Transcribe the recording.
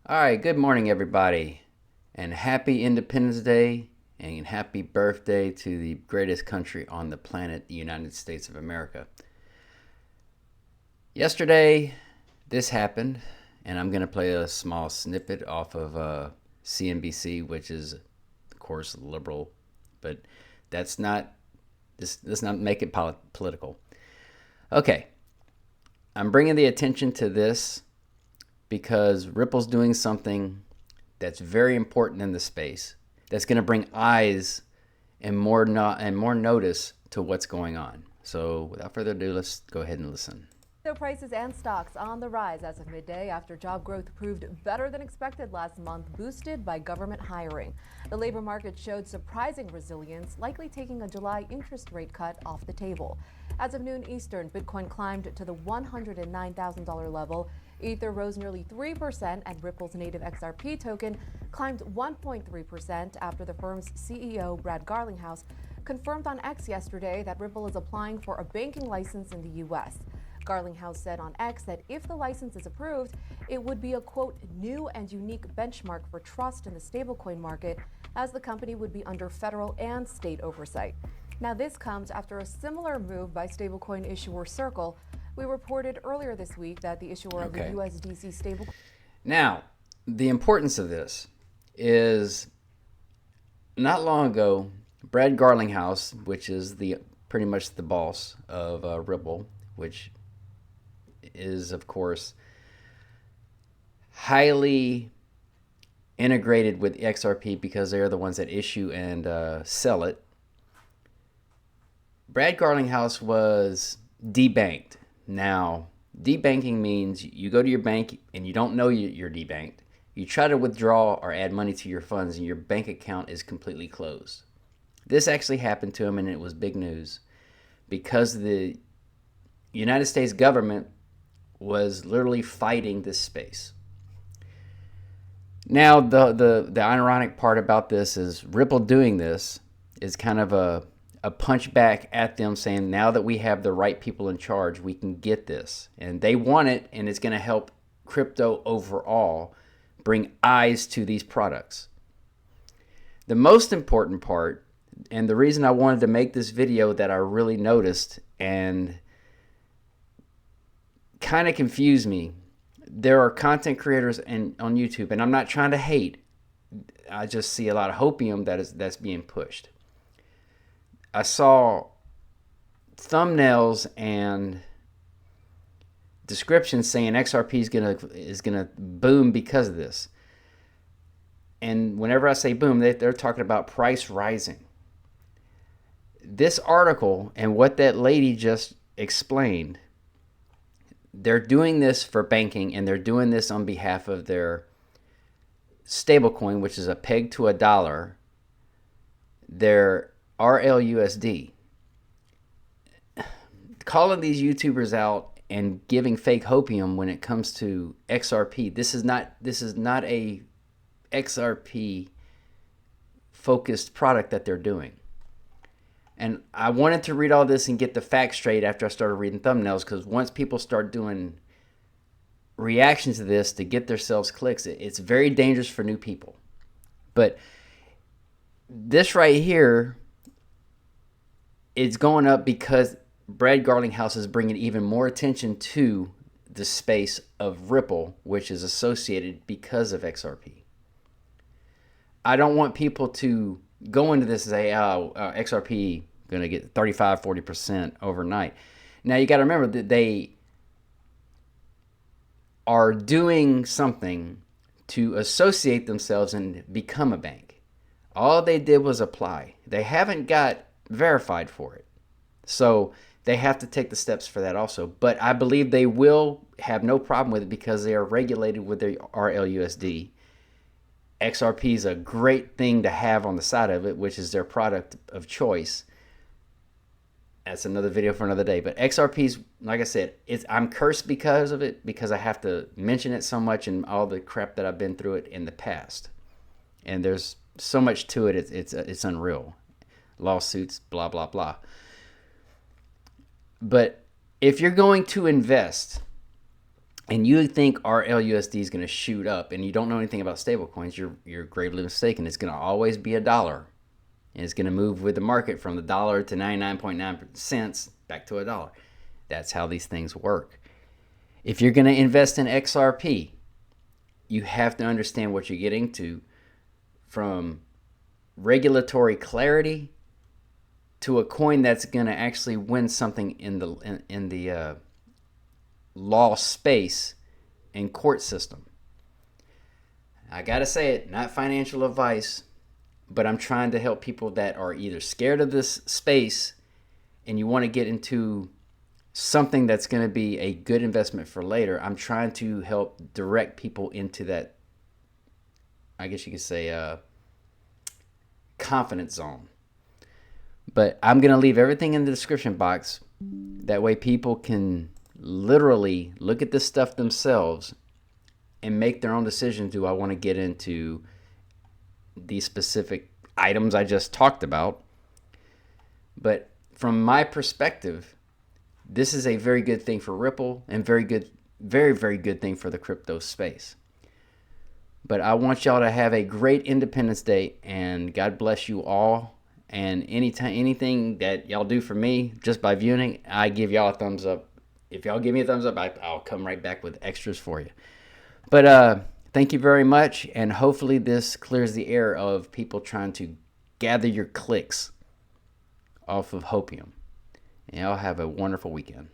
All right, good morning, everybody, and happy Independence Day and happy birthday to the greatest country on the planet, the United States of America. Yesterday, this happened, and I'm going to play a small snippet off of CNBC, which is, of course, liberal, but that's not, let's not make it political. Okay, I'm bringing the attention to this because Ripple's doing something that's very important in the space that's going to bring eyes and more notice to what's going on. So without further ado, let's go ahead and listen. So prices and stocks on the rise as of midday after job growth proved better than expected last month, boosted by government hiring. The labor market showed surprising resilience, likely taking a July interest rate cut off the table. As of noon Eastern, Bitcoin climbed to the $109,000 level. Ether rose nearly 3%, and Ripple's native XRP token climbed 1.3% after the firm's CEO, Brad Garlinghouse, confirmed on X yesterday that Ripple is applying for a banking license in the U.S. Garlinghouse said on X that if the license is approved, it would be a, quote, new and unique benchmark for trust in the stablecoin market, as the company would be under federal and state oversight. Now, this comes after a similar move by stablecoin issuer Circle. We reported earlier this week that the issuer of the USDC stablecoin. Now, the importance of this is not long ago, Brad Garlinghouse, which is pretty much the boss of Ripple, which is, of course, highly integrated with XRP because they're the ones that issue and sell it. Brad Garlinghouse was debanked. Now, debanking means you go to your bank and you don't know you're debanked. You try to withdraw or add money to your funds and your bank account is completely closed. This actually happened to him, and it was big news because the United States government was literally fighting this space. Now, the ironic part about this is Ripple doing this is kind of a punch back at them, saying now that we have the right people in charge, we can get this. And they want it, and it's going to help crypto overall bring eyes to these products. The most important part, and the reason I wanted to make this video that I really noticed and kind of confused me, there are content creators on YouTube, and I'm not trying to hate. I just see a lot of hopium that's being pushed. I saw thumbnails and descriptions saying XRP is gonna boom because of this. And whenever I say boom, they're talking about price rising. This article and what that lady just explained, they're doing this for banking, and they're doing this on behalf of their stablecoin, which is a peg to a dollar, their RLUSD. Calling these YouTubers out and giving fake hopium when it comes to XRP, this is not a XRP focused product that they're doing. And I wanted to read all this and get the facts straight after I started reading thumbnails, because once people start doing reactions to this to get themselves clicks, it's very dangerous for new people. But this right here, it's going up because Brad Garlinghouse is bringing even more attention to the space of Ripple, which is associated because of XRP. I don't want people to go into this and say, XRP going to get 35, 40% overnight. Now, you got to remember that they are doing something to associate themselves and become a bank. All they did was apply. They haven't got verified for it. So they have to take the steps for that also. But I believe they will have no problem with it because they are regulated with their RLUSD. XRP is a great thing to have on the side of it, which is their product of choice. That's another video for another day. But XRP's, like I said, I'm cursed because of it, because I have to mention it so much and all the crap that I've been through it in the past. And there's so much to it, it's unreal. Lawsuits, blah, blah, blah. But if you're going to invest and you think RLUSD is going to shoot up, and you don't know anything about stablecoins, you're gravely mistaken. It's going to always be $1, and it's going to move with the market from the dollar to 99.9 cents back to $1. That's how these things work. If you're going to invest in XRP, you have to understand what you're getting to, from regulatory clarity to a coin that's going to actually win something in the law space and court system. I gotta say it, not financial advice, but I'm trying to help people that are either scared of this space and you want to get into something that's going to be a good investment for later. I'm trying to help direct people into that, I guess you could say, confidence zone. But I'm going to leave everything in the description box. That way people can literally look at this stuff themselves and make their own decision. Do I want to get into these specific items I just talked about? But from my perspective, this is a very good thing for Ripple and very, very good thing for the crypto space. But I want y'all to have a great Independence Day, and God bless you all. And anything that y'all do for me just by viewing, I give y'all a thumbs up. If y'all give me a thumbs up, I'll come right back with extras for you. But thank you very much, and hopefully this clears the air of people trying to gather your clicks off of hopium. And y'all have a wonderful weekend.